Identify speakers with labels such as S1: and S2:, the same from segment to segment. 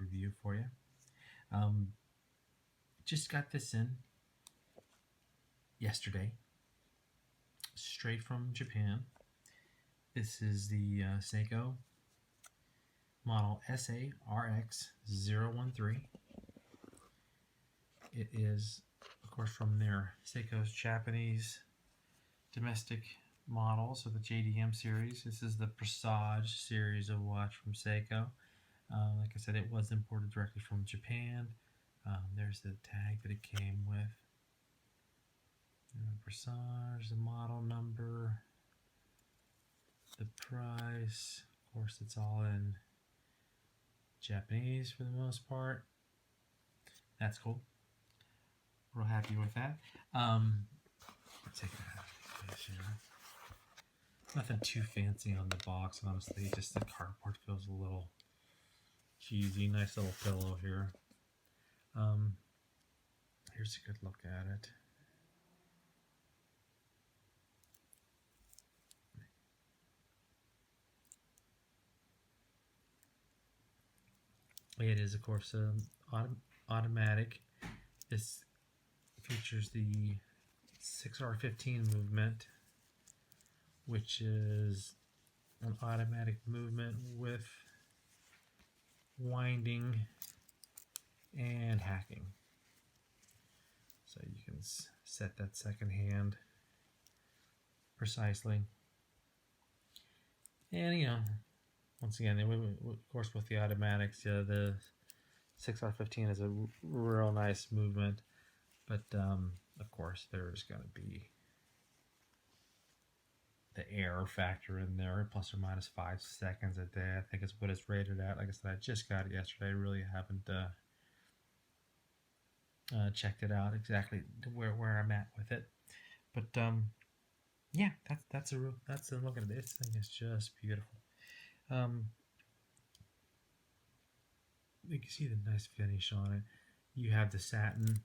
S1: review for you. Just got this in yesterday, straight from Japan. This is the Seiko model SARX013. It is, of course, from their Seiko's Japanese domestic model, so the JDM series. This is the Presage series of watch from Seiko. Like I said, it was imported directly from Japan. There's the tag that it came with. Presage, the model number, the price. Of course, it's all in Japanese for the most part. That's cool. Real happy with that. Let's take that out of this here. Nothing too fancy on the box, honestly. Just the cardboard feels a little cheesy. Nice little pillow here. Here's a good look at it. It is, of course, automatic. This features the 6R15 movement, which is an automatic movement with winding and hacking. So you can set that second hand precisely. And, once again, of course, with the automatics, the 6R15 is a real nice movement. But, of course, there's going to be the error factor in there, plus or minus 5 seconds a day. I think is what it's rated at. Like I said, I just got it yesterday. I really haven't checked it out exactly where I'm at with it. But yeah, that's a look at it. This thing is just beautiful. You can see the nice finish on it. You have the satin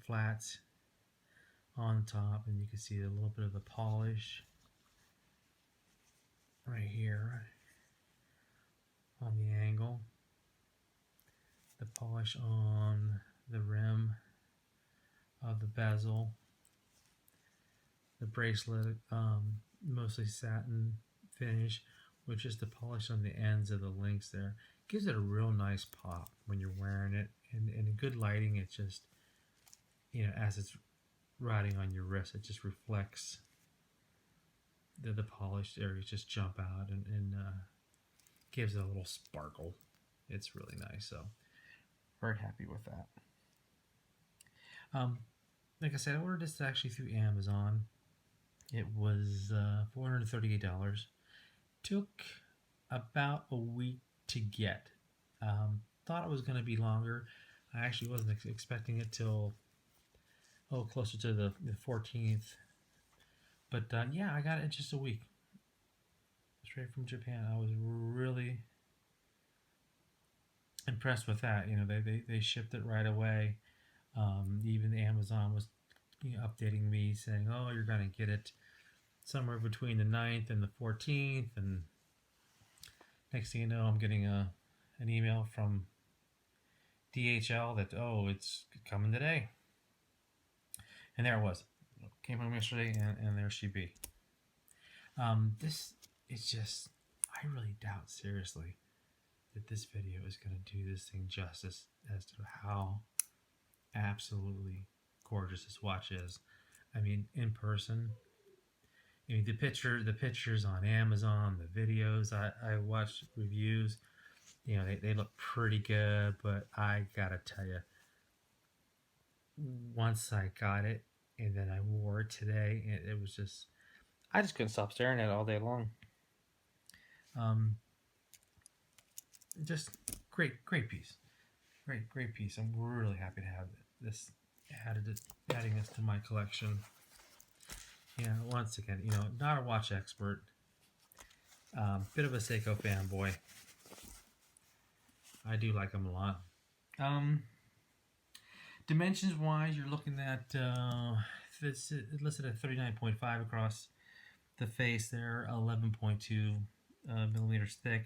S1: flats on top, and you can see a little bit of the polish right here on the angle. The polish on the rim of the bezel. The bracelet, mostly satin finish, with just the polish on the ends of the links there. Gives it a real nice pop when you're wearing it, and in good lighting, it just, as it's riding on your wrist, it just reflects the polished areas just jump out and gives it a little sparkle. It's really nice, so very happy with that. Like I said, I ordered this actually through Amazon. It was $438. Took about a week to get. Thought it was going to be longer. I actually wasn't expecting it till closer to the 14th. But yeah, I got it in just a week, straight from Japan. I was really impressed with that. They shipped it right away. Even Amazon was updating me saying, oh, you're going to get it somewhere between the 9th and the 14th, and next thing you know, I'm getting an email from DHL that, oh, it's coming today. And there it was. Came home yesterday, and there she be. This is just, I really doubt seriously that this video is going to do this thing justice as to how absolutely gorgeous this watch is. I mean, in person, the pictures on Amazon, the videos I watched, reviews, they look pretty good, but I gotta tell you, once I got it and then I wore it today, it was just, I just couldn't stop staring at it all day long. Just great piece, great piece. I'm really happy to have this adding this to my collection. Once again, not a watch expert, bit of a Seiko fanboy. I do like them a lot. Dimensions wise, you're looking at it's listed at 39.5 across the face there, 11.2 millimeters thick,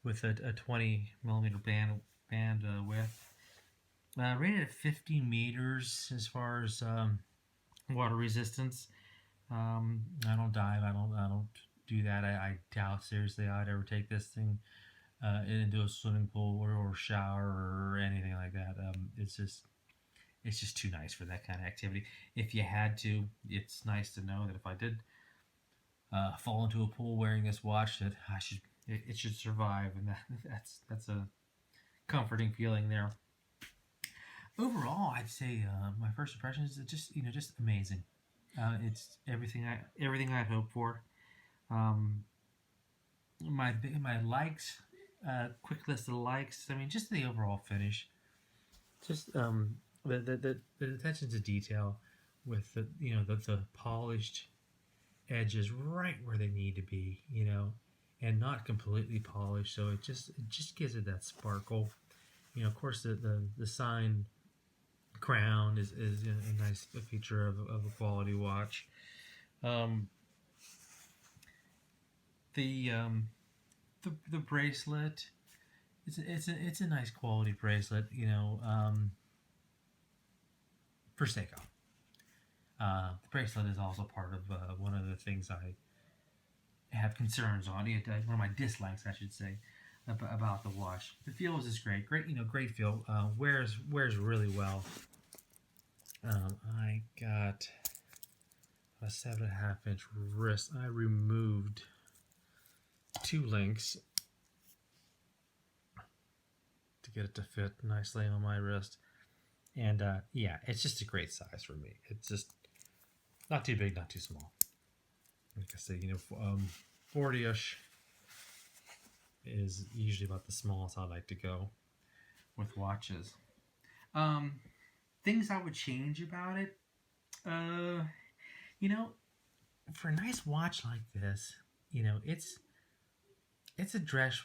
S1: with a 20 millimeter band band width. Rated at 50 meters as far as water resistance. I don't dive. I don't do that. I doubt seriously I'd ever take this thing into a swimming pool or shower or anything like that. It's just too nice for that kind of activity. If you had to, it's nice to know that if I did fall into a pool wearing this watch, that it should survive, and that's a comforting feeling there. Overall, I'd say my first impression is just amazing. It's everything I'd hoped for. My likes, quick list of likes. I mean, just the overall finish, just the attention to detail with the polished edges right where they need to be, and not completely polished. So it just gives it that sparkle. Of course, the sign crown is a nice feature of a quality watch. The bracelet, it's a nice quality bracelet, for Seiko. The bracelet is also part of one of the things I have concerns on. One of my dislikes, I should say, about the watch. The feel is just great, great feel. Wears really well. I got a 7.5-inch wrist. I removed 2 links to get it to fit nicely on my wrist, and yeah, it's just a great size for me. It's just not too big, not too small. Like I said, 40-ish is usually about the smallest I like to go with watches. Things I would change about it, for a nice watch like this, it's a dress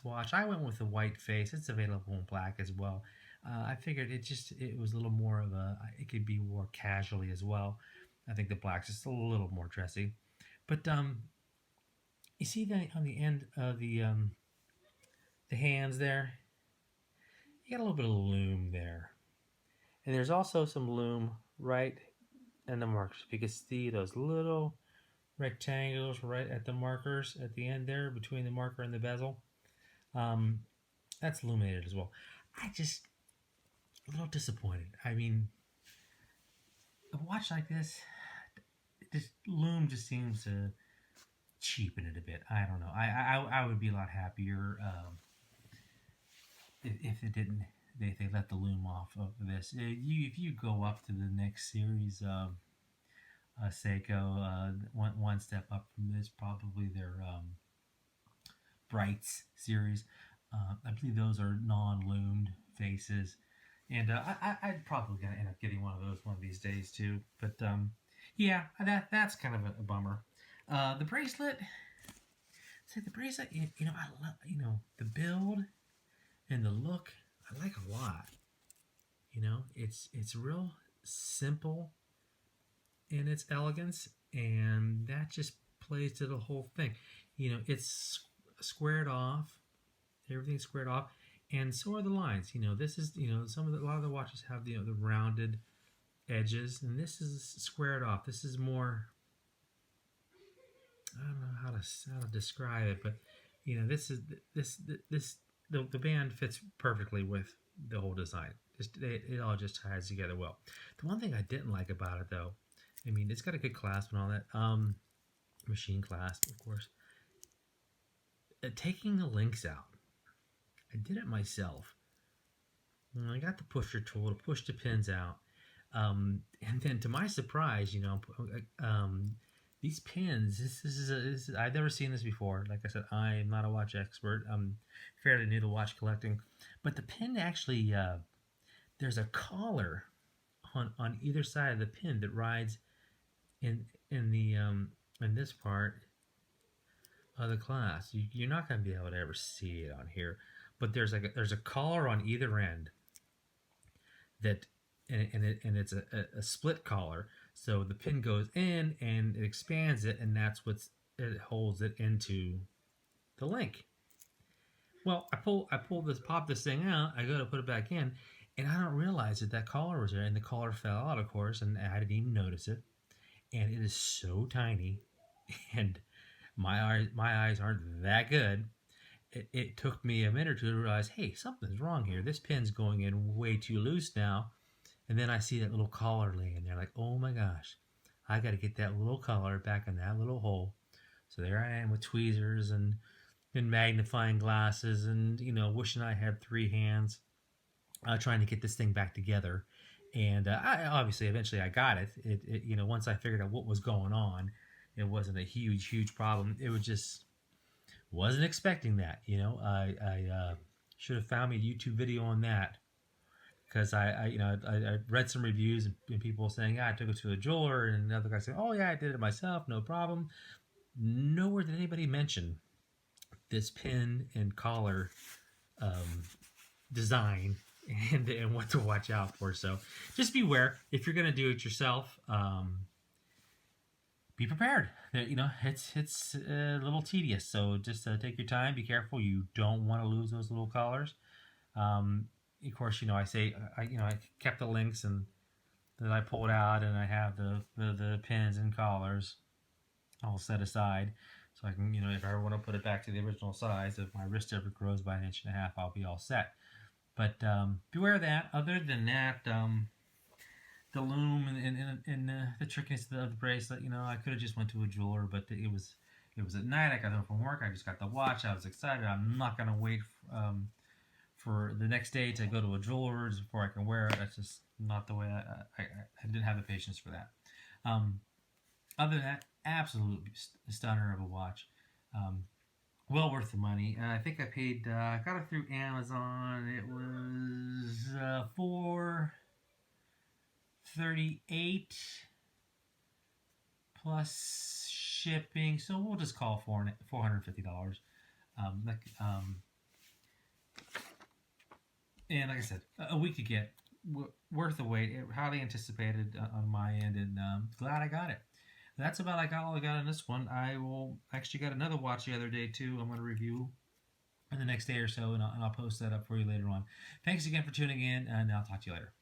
S1: watch. I went with a white face. It's available in black as well. I figured it was a little more of it could be wore casually as well. I think the black's just a little more dressy. But you see that on the end of the hands there, you got a little bit of loom there. And there's also some loom right in the markers. You can see those little rectangles right at the markers at the end there between the marker and the bezel. That's illuminated as well. I just a little disappointed. I mean, a watch like this, this loom just seems to cheapen it a bit. I don't know. I would be a lot happier if it didn't. They let the loom off of this. If you go up to the next series of Seiko, one step up from this, probably their Brights series. I believe those are non-loomed faces, and I'd probably gonna end up getting one of those one of these days too. But yeah, that's kind of a bummer. The bracelet, I love the build and the look. I like a lot. It's real simple in its elegance, and that just plays to the whole thing. It's squared off, everything's squared off, and so are the lines. This is a lot of the watches have the rounded edges, and this is squared off. This is more, I don't know how to describe it, but the band fits perfectly with the whole design. It all just ties together well. The one thing I didn't like about it, though, I mean, it's got a good clasp and all that, machine clasp, of course. Taking the links out, I did it myself. I got the pusher tool to push the pins out, and then to my surprise, these pins. This is I've never seen this before. Like I said, I'm not a watch expert. I'm fairly new to watch collecting, but the pin actually there's a collar on either side of the pin that rides in this part of the clasp. You're not going to be able to ever see it on here, but there's a collar on either end that and it's a split collar. So the pin goes in and it expands it, and that's it holds it into the link. Well, pop this thing out. I go to put it back in, and I don't realize that collar was there, and the collar fell out, of course, and I didn't even notice it. And it is so tiny, and my eyes aren't that good. It took me a minute or two to realize, hey, something's wrong here. This pin's going in way too loose now. And then I see that little collar laying there, like, oh my gosh, I got to get that little collar back in that little hole. So there I am with tweezers and magnifying glasses, and wishing I had three hands, trying to get this thing back together. And I obviously eventually I got it. Once I figured out what was going on, it wasn't a huge problem. It was just wasn't expecting that. I should have found me a YouTube video on that, because I read some reviews and people saying, yeah, I took it to a jeweler, and another guy saying, oh yeah, I did it myself, no problem. Nowhere did anybody mention this pin and collar design and what to watch out for. So just beware if you're going to do it yourself. Be prepared. It's a little tedious, so just take your time. Be careful. You don't want to lose those little collars. Of course, I kept the links and that I pulled out, and I have the pins and collars all set aside, so I can, if I ever want to put it back to the original size, if my wrist ever grows by 1.5 inches, I'll be all set. But beware of that. Other than that, the loom and the trickiness of the bracelet, I could have just went to a jeweler, but it was at night. I got home from work. I just got the watch. I was excited. I'm not gonna wait for the next day to go to a jeweler's before I can wear it. That's just not the way I didn't have the patience for that. Other than that, absolutely stunner of a watch. Well worth the money. I think I paid, I got it through Amazon. It was $438 plus shipping, so we'll just call $450. And like I said, a week to get, worth the wait. Highly anticipated on my end, and glad I got it. That's about all I got on this one. I will actually got another watch the other day too. I'm going to review in the next day or so, and I'll post that up for you later on. Thanks again for tuning in, and I'll talk to you later.